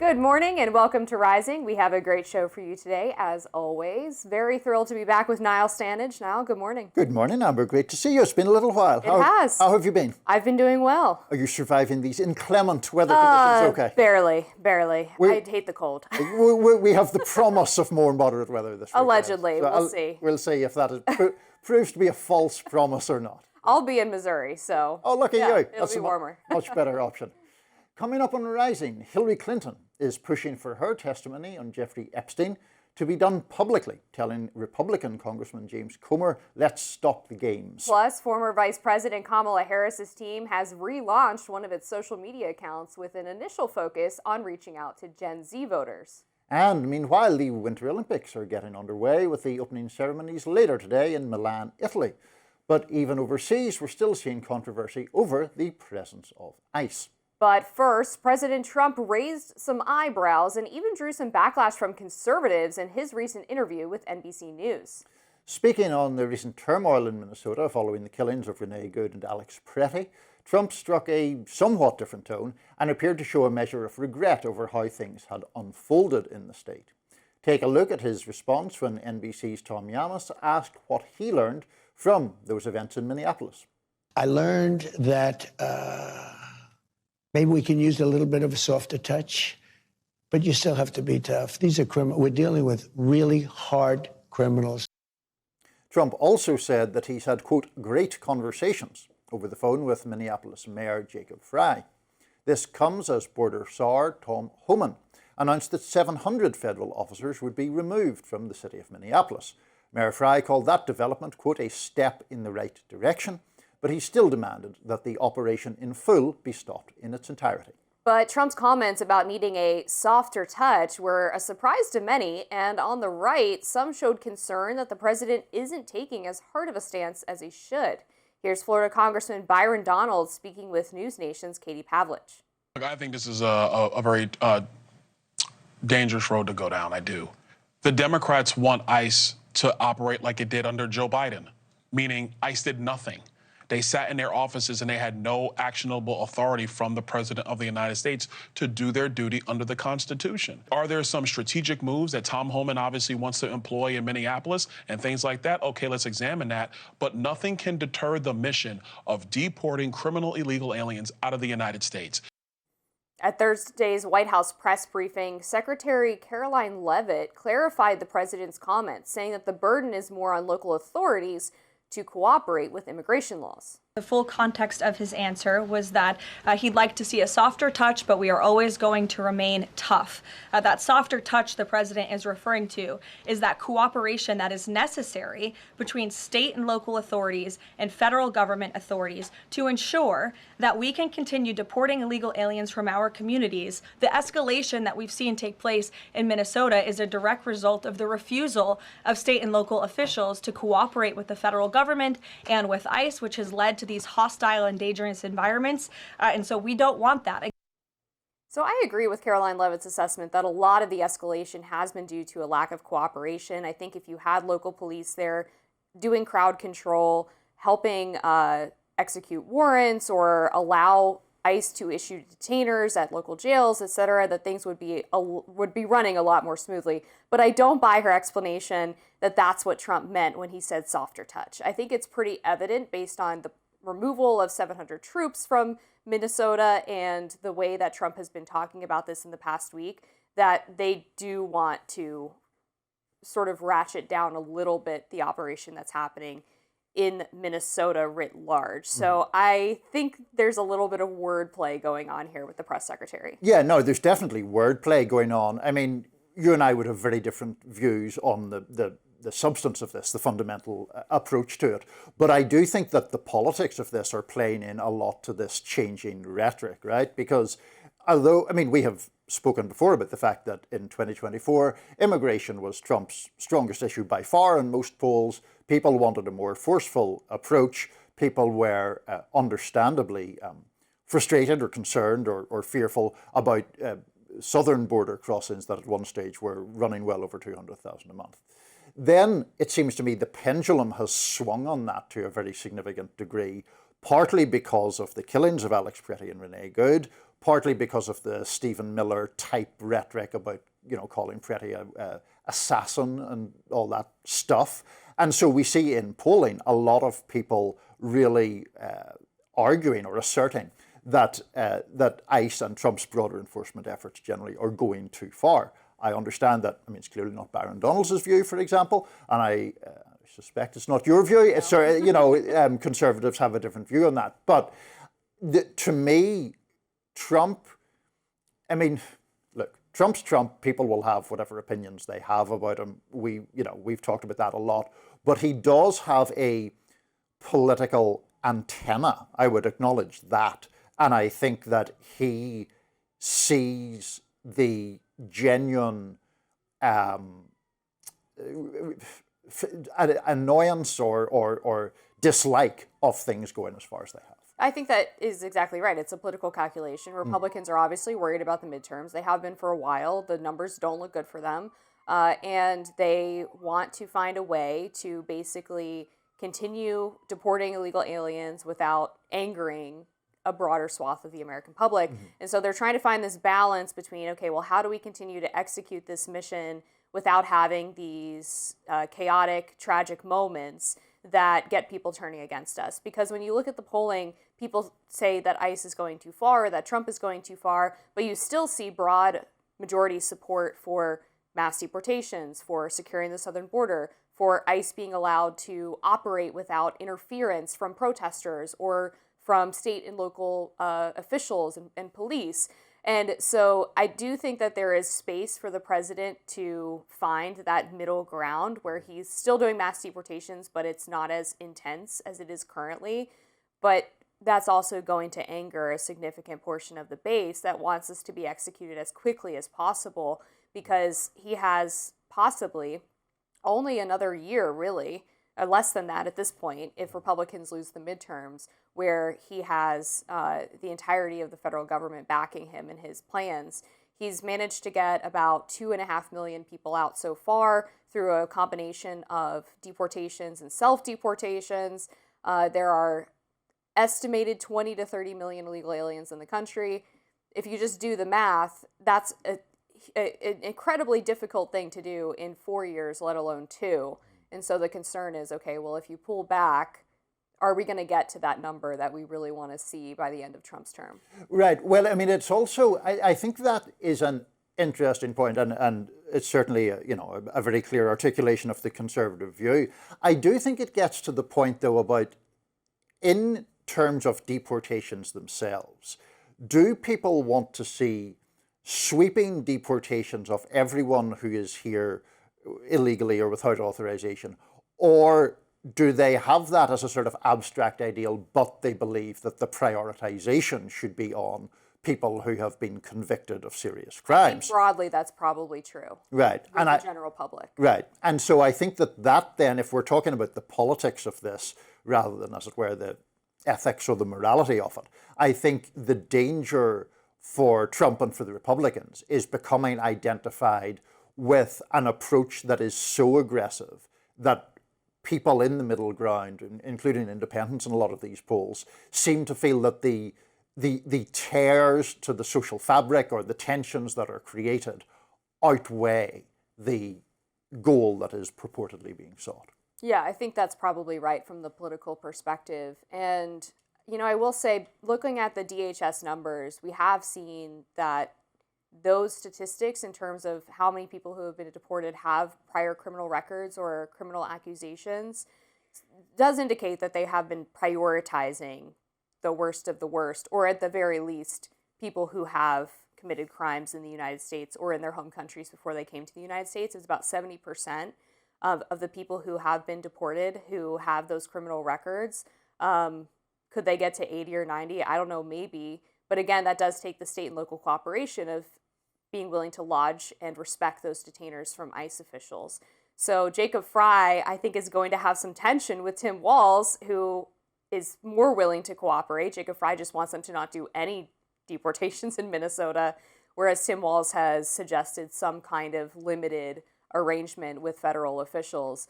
Good morning and welcome to Rising. We have a great show for you today, as always. Very thrilled to be back with Niall Standage. Niall, good morning. Good morning, Amber. Great to see you. It's been a little while. It has. How have you been? I've been doing well. Are you surviving these inclement weather conditions okay? Barely. I hate the cold. We have the promise of more moderate weather this week. Allegedly, so we'll see. We'll see if that proves to be a false promise or not. I'll be in Missouri, so. Oh, look at you. It'll be warmer. Much better option. Coming up on Rising, Hillary Clinton is pushing for her testimony on Jeffrey Epstein to be done publicly, telling Republican Congressman James Comer, let's stop the games. Plus, former Vice President Kamala Harris's team has relaunched one of its social media accounts with an initial focus on reaching out to Gen Z voters. And meanwhile, the Winter Olympics are getting underway with the opening ceremonies later today in Milan, Italy. But even overseas, we're still seeing controversy over the presence of ice. But first, President Trump raised some eyebrows and even drew some backlash from conservatives in his recent interview with NBC News. Speaking on the recent turmoil in Minnesota following the killings of Renee Good and Alex Pretty, Trump struck a somewhat different tone and appeared to show a measure of regret over how things had unfolded in the state. Take a look at his response when NBC's Tom Yamas asked what he learned from those events in Minneapolis. I learned that maybe we can use a little bit of a softer touch, but you still have to be tough. These are criminals. We're dealing with really hard criminals. Trump also said that he's had, quote, great conversations over the phone with Minneapolis Mayor Jacob Frey. This comes as Border Czar Tom Homan announced that 700 federal officers would be removed from the city of Minneapolis. Mayor Frey called that development, quote, a step in the right direction, but he still demanded that the operation in full be stopped in its entirety. But Trump's comments about needing a softer touch were a surprise to many, and on the right, some showed concern that the president isn't taking as hard of a stance as he should. Here's Florida Congressman Byron Donalds speaking with News Nation's Katie Pavlich. I think this is a very dangerous road to go down, I do. The Democrats want ICE to operate like it did under Joe Biden, meaning ICE did nothing. They sat in their offices and they had no actionable authority from the President of the United States to do their duty under the Constitution. Are there some strategic moves that Tom Homan obviously wants to employ in Minneapolis and things like that? Okay, let's examine that. But nothing can deter the mission of deporting criminal illegal aliens out of the United States. At Thursday's White House press briefing, Secretary Caroline Leavitt clarified the president's comments, saying that the burden is more on local authorities to cooperate with immigration laws. The full context of his answer was that he'd like to see a softer touch, but we are always going to remain tough. That softer touch the president is referring to is that cooperation that is necessary between state and local authorities and federal government authorities to ensure that we can continue deporting illegal aliens from our communities. The escalation that we've seen take place in Minnesota is a direct result of the refusal of state and local officials to cooperate with the federal government and with ICE, which has led to these hostile and dangerous environments, and so we don't want that. So I agree with Caroline Leavitt's assessment that a lot of the escalation has been due to a lack of cooperation. I think if you had local police there doing crowd control, helping execute warrants or allow ICE to issue detainers at local jails, etc., that things would be running a lot more smoothly. But I don't buy her explanation that that's what Trump meant when he said softer touch. I think it's pretty evident based on the removal of 700 troops from Minnesota and the way that Trump has been talking about this in the past week, that they do want to sort of ratchet down a little bit the operation that's happening in Minnesota writ large. So I think there's a little bit of wordplay going on here with the press secretary. Yeah, no, there's definitely wordplay going on. I mean, you and I would have very different views on the substance of this, the fundamental approach to it. But I do think that the politics of this are playing in a lot to this changing rhetoric, right? Because although, I mean, we have spoken before about the fact that in 2024, immigration was Trump's strongest issue by far in most polls. People wanted a more forceful approach. People were understandably frustrated or concerned or fearful about southern border crossings that at one stage were running well over 200,000 a month. Then it seems to me the pendulum has swung on that to a very significant degree, partly because of the killings of Alex Pretty and Renee Good, partly because of the Stephen Miller type rhetoric about, calling Pretty a assassin and all that stuff. And so we see in polling a lot of people really arguing or asserting that ICE and Trump's broader enforcement efforts generally are going too far. I understand that. I mean, it's clearly not Byron Donalds' view, for example, and I suspect it's not your view. It's, conservatives have a different view on that. But to me, Trump, look, Trump's Trump. People will have whatever opinions they have about him. We've talked about that a lot. But he does have a political antenna. I would acknowledge that. And I think that he sees the genuine annoyance or dislike of things going as far as they have. I think that is exactly right. It's a political calculation. Republicans are obviously worried about the midterms. They have been for a while. The numbers don't look good for them. And they want to find a way to basically continue deporting illegal aliens without angering a broader swath of the American public. And so they're trying to find this balance between, okay, well, how do we continue to execute this mission without having these chaotic, tragic moments that get people turning against us? Because when you look at the polling, people say that ICE is going too far, that Trump is going too far, but you still see broad majority support for mass deportations, for securing the southern border, for ICE being allowed to operate without interference from protesters or from state and local officials and police. And so I do think that there is space for the president to find that middle ground where he's still doing mass deportations, but it's not as intense as it is currently. But that's also going to anger a significant portion of the base that wants this to be executed as quickly as possible, because he has possibly only another year, really, or less than that at this point, if Republicans lose the midterms, where he has the entirety of the federal government backing him in his plans. He's managed to get about 2.5 million people out so far through a combination of deportations and self-deportations. There are estimated 20 to 30 million illegal aliens in the country. If you just do the math, that's an incredibly difficult thing to do in 4 years, let alone 2. And so the concern is, okay, well, if you pull back, are we going to get to that number that we really want to see by the end of Trump's term? Right. Well, I mean, it's also, I think that is an interesting point, and it's certainly a very clear articulation of the conservative view. I do think it gets to the point, though, about in terms of deportations themselves, do people want to see sweeping deportations of everyone who is here illegally or without authorization, or do they have that as a sort of abstract ideal, but they believe that the prioritization should be on people who have been convicted of serious crimes? I think broadly, that's probably true. Right. With the general public. Right. And so I think that then, if we're talking about the politics of this, rather than, as it were, the ethics or the morality of it, I think the danger for Trump and for the Republicans is becoming identified with an approach that is so aggressive that people in the middle ground, including independents in a lot of these polls, seem to feel that the tears to the social fabric or the tensions that are created outweigh the goal that is purportedly being sought. Yeah, I think that's probably right from the political perspective. And, I will say, looking at the DHS numbers, we have seen that those statistics in terms of how many people who have been deported have prior criminal records or criminal accusations does indicate that they have been prioritizing the worst of the worst, or at the very least, people who have committed crimes in the United States or in their home countries before they came to the United States. It's about 70% of the people who have been deported who have those criminal records. Could they get to 80 or 90? I don't know, maybe. But again, that does take the state and local cooperation of being willing to lodge and respect those detainers from ICE officials. So Jacob Frey, I think, is going to have some tension with Tim Walz, who is more willing to cooperate. Jacob Frey just wants them to not do any deportations in Minnesota, whereas Tim Walz has suggested some kind of limited arrangement with federal officials.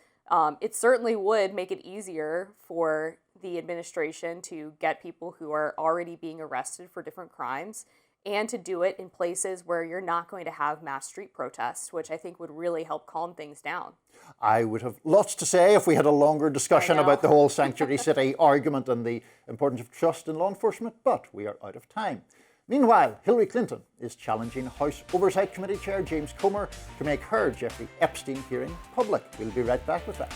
It certainly would make it easier for the administration to get people who are already being arrested for different crimes and to do it in places where you're not going to have mass street protests, which I think would really help calm things down. I would have lots to say if we had a longer discussion about the whole sanctuary city argument and the importance of trust in law enforcement, but we are out of time. Meanwhile, Hillary Clinton is challenging House Oversight Committee Chair James Comer to make her Jeffrey Epstein hearing public. We'll be right back with that.